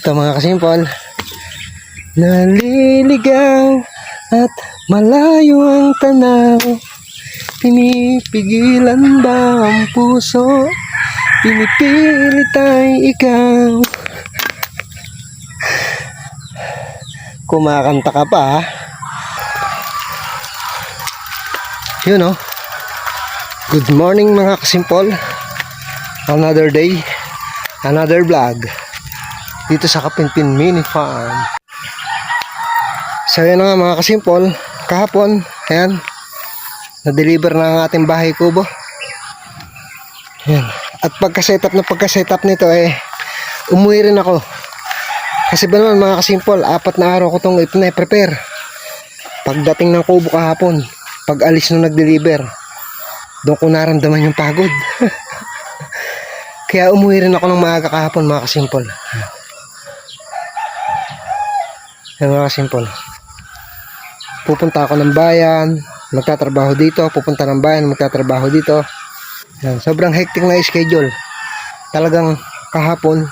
Ito mga kasimpol, naliligaw at malayo ang tanaw. Pinipigilan ba ang puso? Pinipilit ay ikaw. Kumakanta ka pa ha? Yun oh. Good morning mga kasimpol. Another day, another vlog dito sa Kapinpin Mini Farm. So yan nga mga kasimpol, kahapon ayan, na-deliver na ang ating bahay kubo. Ayan. At pagka-setup nito umuwi rin ako. Kasi ba naman mga kasimpol, 4 na araw ko itong ipina-prepare. Pagdating ng kubo kahapon, pag alis nung nag-deliver, doon ko naramdaman yung pagod. Kaya umuwi rin ako ng maaga kahapon mga kasimpol. Yan mga kasimpol, pupunta ako ng bayan, magtatrabaho dito, pupunta ng bayan, magtatrabaho dito. Yan. Sobrang hectic na schedule. Talagang kahapon,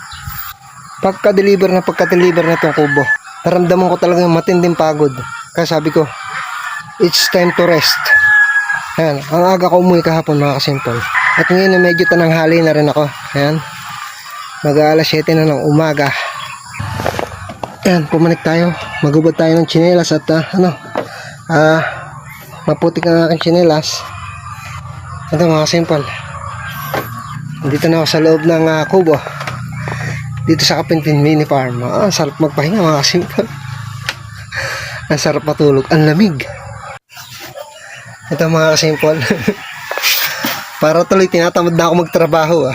pagka-deliver na itong kubo, naramdaman ko talagang matinding pagod. Kaya sabi ko, it's time to rest. Ayan, ang aga ko umuwi kahapon mga kasimpol. At ngayon na medyo tananghali na rin ako. Ayan, mag-aalas 7 na ng umaga. Ayan, pumanik tayo. Magubad tayo ng tsinelas at maputik ang aking tsinelas. Ito mga kasimpol, dito na ako sa loob ng kubo dito sa Kapinpin Mini Farm. Sarap magpahinga mga kasimpol. Ang sarap matulog, ang lamig. Ito mga kasimpol. Para tuloy tinatamad na ako magtrabaho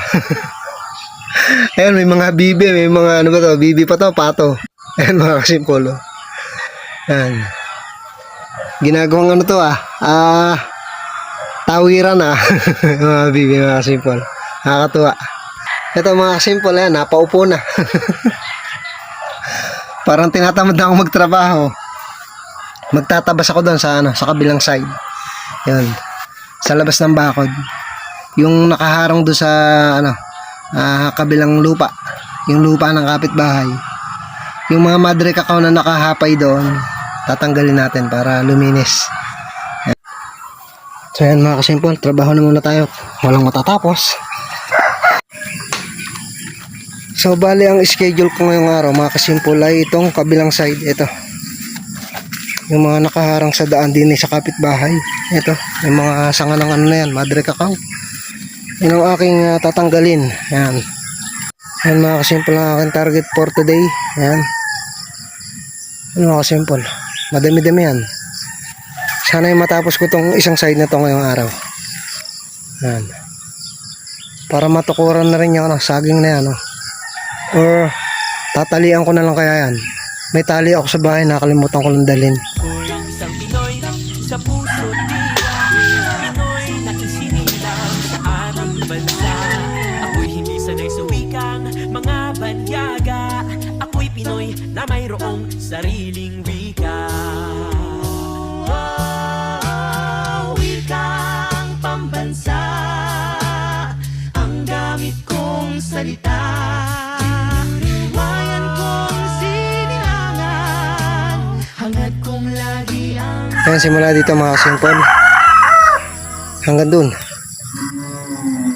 Ayan, may mga bibi, may mga ano ba to, bibi pa to, pato. Ayan mga kasimpol. Ayan, ginagawang ano to tawiran mga bibi mga kasimpol. Nakakatuwa. Ito mga kasimpol, ayan, napaupo na. Parang tinatamad na ako magtrabaho. Magtatabas ako doon sa sa kabilang side. Yan, sa labas ng bakod. Yung nakaharang doon sa kabilang lupa. Yung lupa ng kapitbahay. Yung mga madre kakao na nakahapay doon, tatanggalin natin para luminis. Yan. So yan mga kasimpol, trabaho na muna tayo. Walang matatapos. So bali ang schedule ko ngayong araw mga kasimpol ay itong kabilang side. Ito, yung mga nakaharang sa daan din sa kapitbahay. Ito, yung mga sanga ng ano na yan, madre kakao. Yun ang aking tatanggalin. Yan. Yan mga kasimpol ang aking target for today. Yan. Yan mga kasimpol, madami-dami yan. Sana yung matapos ko tong isang side na to ngayong araw. Yan. Para matukuran na rin yung saging na yan. Or tatalian ko na lang kaya yan. May tali ako sa bahay, nakalimutan ko lang dalhin. Isang Pinoy sa puso tira, Pinoy na isinilang sa ating bansa. Ako'y hindi sanay sa wikang mga banyaga. Ako'y Pinoy na mayroong sariling wika. Wikang pambansa ang gamit kong salita. Ayan, simula dito mga kasimpol hanggang dun.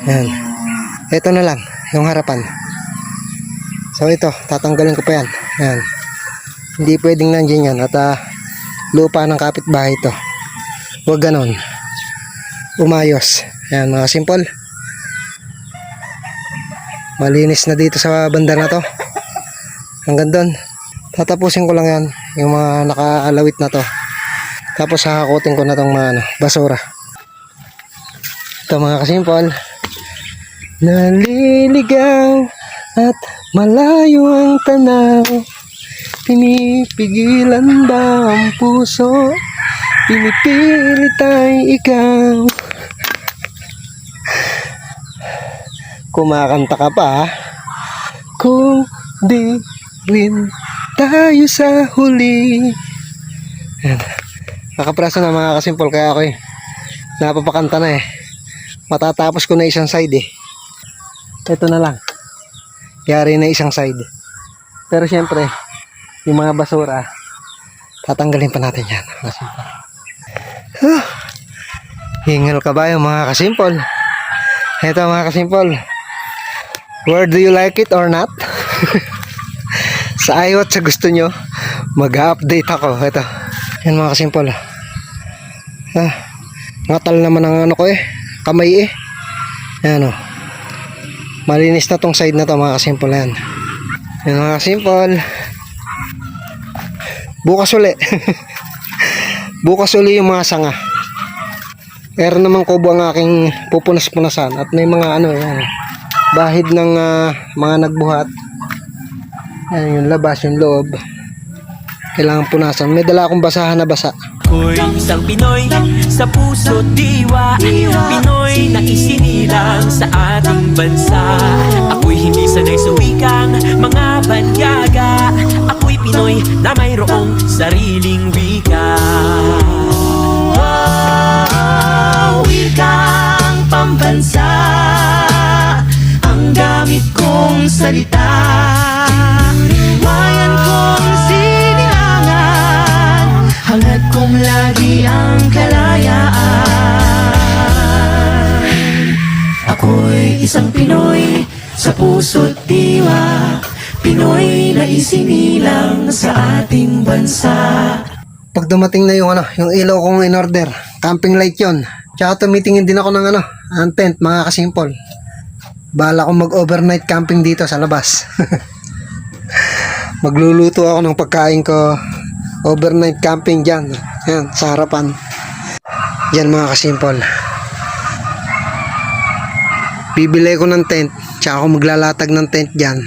Ayan, ito na lang yung harapan. So ito, tatanggalin ko pa yan. Ayan, hindi pwedeng nandiyan yan. At lupa ng kapitbahay ito. Huwag ganon, umayos. Ayan mga kasimpol, malinis na dito sa banda na to. Hanggang dun, tatapusin ko lang yan, yung mga nakaalawit na to. Tapos hahakutin ko na tong mga basura. Ito mga kasimpol, naliligaw at malayo ang tanaw. Pinipigilan ba ang puso? Pinipilit ay ikaw. Kumakanta ka pa kung di rin tayo sa huli. Nakapraso na mga kasimpol, kaya ako napapakanta na matatapos ko na isang side Ito na lang, yari na isang side. Pero syempre, yung mga basura, tatanggalin pa natin yan. Kasimpol. Hingal ka ba yung mga kasimpol? Ito mga kasimpol. Where do you like it or not? Sa ayaw at sa gusto nyo, mag-update ako. Ito. Yan mga kasimpol. Ngatal naman ang ano ko kamay Ayan o. Malinis na tong side na to mga kasimpol. Yan. Yan mga kasimpol. Bukas uli. Bukas uli yung mga sanga. Meron naman kubo ang aking pupunas-punasan. At may mga yan. Bahid ng mga nagbuhat. Ayan yung labas, yung loob. Kailangan punasan. May dala akong basahan na basa. Ako'y isang Pinoy sa puso't diwa. Pinoy na isinilang sa ating bansa. Ako'y hindi sanay sa wikang mga banyaga. Ako'y Pinoy na mayroong sariling wika. Wikang pambansa ang gamit kong salita. Bayan kong sinilangan, hangad kong lagi ang kalayaan. Ako'y isang Pinoy sa puso't diwa. Pinoy na isinilang sa ating bansa. Pag dumating na yung yung ilaw kong in order, camping light yon. Tsaka tumitingin din ako ng ang tent mga kasimpol. Bala akong mag-overnight camping dito sa labas. Magluluto ako ng pagkain ko. Overnight camping dyan. Yan, sa harapan. Yan mga kasimpol. Bibili ko ng tent. Tsaka ako maglalatag ng tent dyan.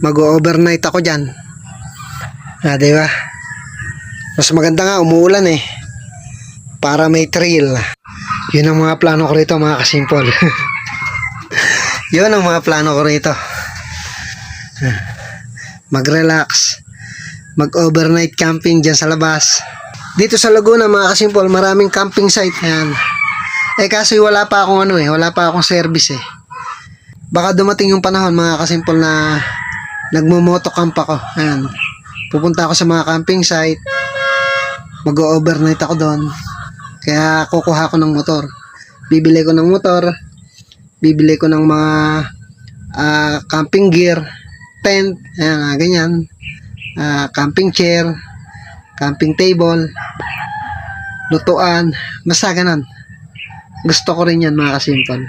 Mag-overnight ako dyan. Diba? Mas maganda nga, umuulan para may thrill. Yun ang mga plano ko rito mga kasimpol. Yun ang mga plano ko rito. Mag-relax. Mag-overnight camping dyan sa labas. Dito sa Laguna mga kasimpol, maraming camping site. Ayan. Kaso wala pa akong wala pa akong service Baka dumating yung panahon mga kasimpol na nagmo-motocamp ako. Ayan. Pupunta ako sa mga camping site. Mag-overnight ako doon. Kaya kukuha ko ng motor. Bibili ko ng motor. Bibili ko ng mga camping gear, tent, ayan, ganyan. Camping chair, camping table, lutuan, basta ganun. Gusto ko rin yan mga kasimpol.